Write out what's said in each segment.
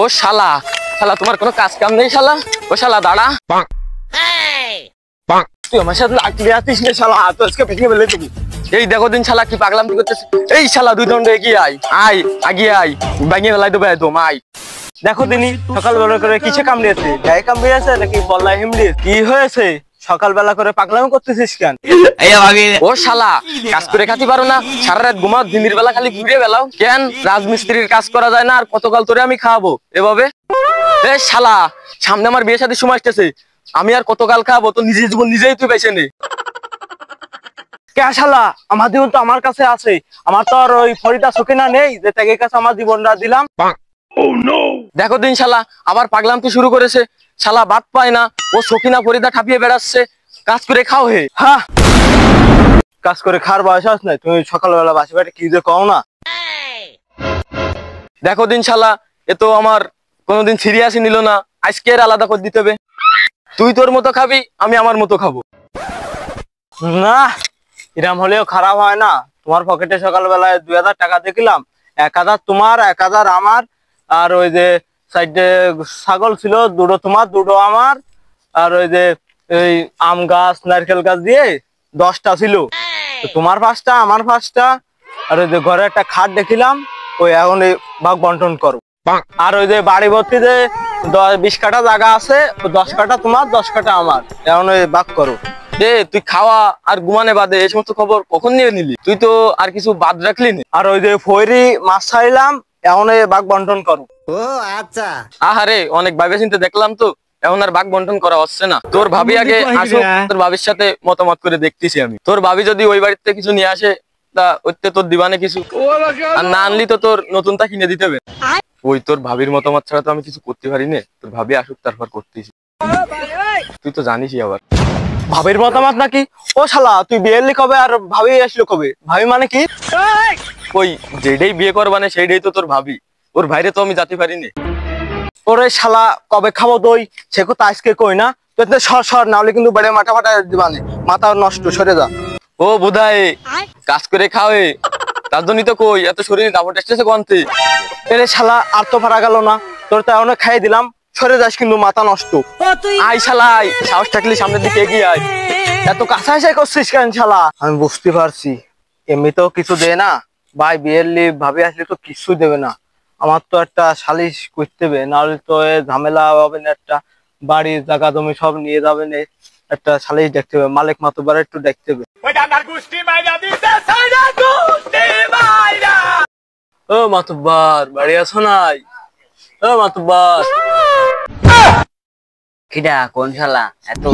ও শালা, শালা তোমার কোনো কাজ কাম নেই শালা? ও শালা দাঁড়া, তুই আমার সাথে লাগলি আছিস না শালা, তো আজকে ভেঙে ফেলে দেবো। এই দেখো দিন শালা কি পাগলাম করতেছে। এই শালা দুই দণ্ড এগিয়ে আয়, আয় আগিয়ে আয়, ভেঙে ফেলাই দেবো একদম আয়। দেখো দিনই সকালবেলা করে কিসে কামড়িয়েছে? গায়ে কামড়িয়েছে নাকি বল্লায় হিমড়ি? কি হয়েছে? সকালবেলা করে পাগলামি করতেছিস কেন? ও শালা, কাজ করে খাতে পারো না? সারা রাত ঘুমাও, দিনের বেলা খালি ঘুরে বেলাও কেন? রাজমিস্ত্রির কাজ করা যায় না? আর কতকাল তোরে আমি খাওয়াবো এভাবে? এ শালা, সামনে আমার বিয়ে শাদীর সময় আসতেছে, আমি আর কতকাল খাওয়াবো? তো নিজের জীবন নিজেই তুই বেছে নে। কে শালা, আমার জীবন তো আমার কাছে আছে। আমার তো আর ওই ফরিদা সকিনা নেই যে তাকে কাছে আমার জীবনটা দিলাম। দেখো দিন শালা আবার পাগলাম তো শুরু করেছে। শালা বাদ পায় না, ও সকিনা ফরিদা ঠাপিয়ে বেড়াচ্ছে। কাজ করে খাও হে। হ্যাঁ, কাজ করে খাওয়ার বয়স আছে না? তুমি সকালবেলা বাসি বাড়ি কি যে কও না। দেখো দিন শালা, এ তো আমার কোনোদিন সিরিয়াসই নিল না, আজকে এর আলাদা করে দিতে হবে। তুই তোর মতো খাবি, আমি আমার মতো খাবো। না, এরম হলেও খারাপ হয় না। তোমার পকেটে সকালবেলায় 2000 টাকা দেখলাম, 1000 তোমার 1000 আমার। আর ওই যে সাইডে ছাগল ছিল, দুটো তোমার দুটো আমার। আর ওই যে এই আম গাছ নারকেল গাছ দিয়ে 10টা ছিল, তোমার 5টা আমার 5টা। আর ওই যে ঘরে একটা খাট দেখিলাম, ওই এখন এই ভাগ বন্টন করো। আর ওই যে বাড়ি ভর্তি যে 20 কাঠা জায়গা আছে, 10 কাঠা তোমার 10 কাঠা আমার, এখন ওই ভাগ করো। তুই খাওয়া আর ঘুমানে বাদে এই সমস্ত খবর কখন নিয়ে নিলি? তুই তো আর কিছু বাদ রাখলি না। আর ওই যে ফয়রি মাছ ছাইলাম, এখন ভাগ বন্টন করো। ও আচ্ছা। আহারে, অনেক ভাবে চিন্তে দেখলাম তো, এখন আর ভাগ বন্টন করা হচ্ছে না। তোর ভাবি আগে আসুক, তোর ভাবির সাথে মতামত করে দেখতেছি আমি। তোর ভাবি যদি ওই বাড়িতে কিছু নিয়ে আসে, তা ওইতে তোর দিবানে কিছু, আর না আনলি তো তোর নতুনটা কিনে দিতে হবে। ওই তোর ভাবির মতামত ছাড়া তো আমি কিছু করতে পারি না। তোর ভাবি আসুক, তারপর করতেছি। তুই তো জানিসই আবার ভাবির মতামত নাকি? ও শালা, তুই বিয়ে কবে আর ভাবি আসলো কবে? ভাবি মানে কি? ওই যেটাই বিয়ে করবানে সেইটাই তো তোর ভাবি। ওর ভাইরে তো আমি জাতি পারিনি। ওরে শালা, কবে খাবো দই সে কথা আজকে কই না। তুই সর নাহলে কিন্তু বেড়ে মাথা ফাটা দিবানে, মাথা নষ্ট, সরে যা। ও বোধায় কাজ করে খাওয়ে, তার জন্যই তো কই এত শরীরে দাপট এসেছে গন্তে। এরে শালা, আর তো পারা গেল না, তোর তো অনেক খাইয়ে দিলাম, সরে যাস কিন্তু মাথা নষ্ট। আই শালা, সাহস থাকলে সামনের দিকে এগিয়ে আয়। এত কাছাকাছি করছিস কেন শালা? আমি বুঝতে পারছি, এমনিতেও কিছু দে না ভাই, বিয়ের লি ভাবি আসলে তো কিছু দেবে না। আমার তো একটা সালিশ করতে হবে, নাহলে তো ঝামেলা হবে না। একটা বাড়ির জায়গা জমি সব নিয়ে যাবে না, একটা সালিশ দেখতে হবে, মালিক মাতুব্বার একটু দেখতে হবে। ও মাতুব্বার, বাড়ি আছো নাই? ও মাতুব্বার। কিডা কোন শালা এত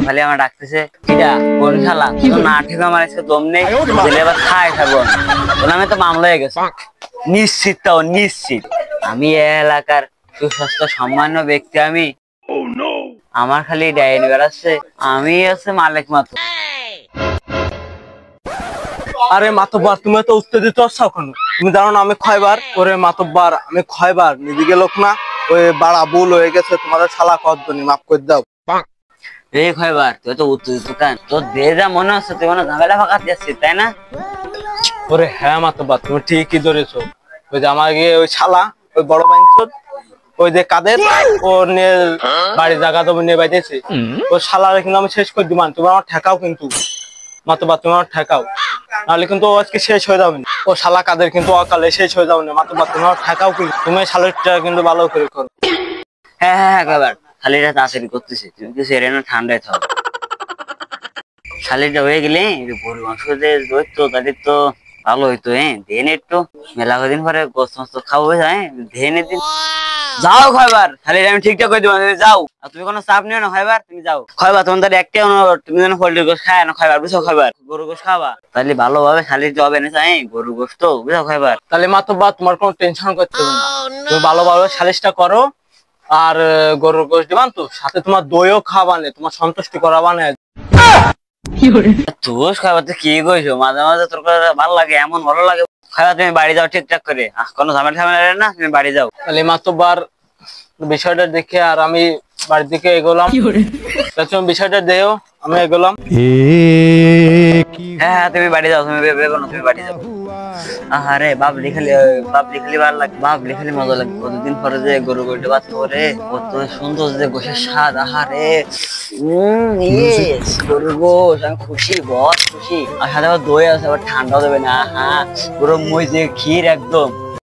খালি আমার ডাকতেছে? কিডা কোন শালা? তো না ঠিক আমার আজকে দম নেই, জেলে এবার খাই খাবো। ওর নামে তো মামলা হয়ে গেছে নিশ্চিত, তাও নিশ্চিত। আমি এলাকার সুস্বাস্থ্য সম্মান্য ব্যক্তি, আমি আমার খালি ডাইনি বেড়াচ্ছে, আমি আছে মালিক মাত্র। আরে মাতব্বার, তুমি তো উত্তেজিত হচ্ছ কেন? তুমি জানো না আমি খয়বার? ওরে মাতব্বার, আমি খয়বার, নিজেকে লোক না। ওই বাড়া ভুল হয়ে গেছে, তোমাদের শালা কদ্দনি মাফ করে দাও। রে খয়বার, তুই তো উত্তেজিত কেন? তোর দেহ যা মনে হচ্ছে তুই মনে ঝামেলা ফাঁকা দিচ্ছিস, তাই না? ওরে হ্যাঁ মাতব্বার, তুমি ঠিকই ধরেছো। ওই যে আমার গিয়ে ওই শালা, ওই বড় বাইনচোদ, ওই যে কাদের, ও নিয়ে বাড়ির জায়গা জমি নিয়ে বাইতেছে। ওই শালারে কিন্তু আমি শেষ করে দিবান, তুমি আমার ঠেকাও কিন্তু মাতব্বার, তুমি আমার ঠেকাও, নাহলে কিন্তু আজকে শেষ হয়ে যাবে। ও শালা কাদের কিন্তু অকালে শেষ হয়ে যাবে না। মাতব্বার, তুমি আমার ঠেকাও কিন্তু, তুমি শালারটা কিন্তু ভালো করে করো। হ্যাঁ হ্যাঁ হ্যাঁ খয়বার, শালিটা তাড়াতাড়ি করতেছি, তুমি কিছু এর না ঠান্ডায় থাকো। শালিটা হয়ে গেলে গরু মাংস যে দৈত্য তাদের তো ভালো হইতো। হ্যাঁ দেন একটু, মেলা কদিন পরে গোস্ত মাস্ত খাবো, হ্যাঁ দেনের দিন। যাও খয়বার, শালিটা আমি ঠিকঠাক করে দেবো, যাও। আর তুমি কোনো চাপ নিও না খয়বার, তুমি যাও। খয়বার তোমার তার একটাই অনুরোধ, তুমি যেন পোল্ট্রির গোস্ত খায় না খয়বার, বুঝছো খয়বার? গরু গোস্ত খাবা, তাহলে ভালোভাবে শালির জব এনে চাই গরু গোস্ত, বুঝছো খয়বার? তাহলে মাতব্বার, তোমার কোনো টেনশন করতে হবে না, তুমি ভালোভাবে সালিশটা করো। আর গরুর গোস্ত দিবান তো, সাথে তোমার দইও খাওয়ানে, তোমার সন্তুষ্টি করাবানে। তোষ খাবার তো কি কইছো, মাঝে মাঝে তোর কথা ভালো লাগে, এমন ভালো লাগে। খাবার তুমি বাড়ি যাও ঠিকঠাক করে, কোনো ঝামেলা ঝামেলা না, তুমি বাড়ি যাও। তাহলে মাতব্বার বিষয়টা দেখে আর আমি বাড়ির দিকে এগোলাম। তুমি বিষয়টা দেও, আমি গেলাম। হ্যাঁ হ্যাঁ তুমি বাড়ি যাও, তুমি বেরো না, তুমি বাড়ি যাও। আহারে বাবলি খালি ভালো লাগে, বাবলি খালি মজা লাগে। কতদিন পরে যে গরু গরুটা বাদ করে কত সুন্দর যে গোশের স্বাদ। আহারে গরুর গোশ, আমি খুশি, বহুত খুশি। আর সাথে আবার দই আছে, আবার ঠান্ডাও দেবে না। হ্যাঁ গরম মই যে ক্ষীর একদম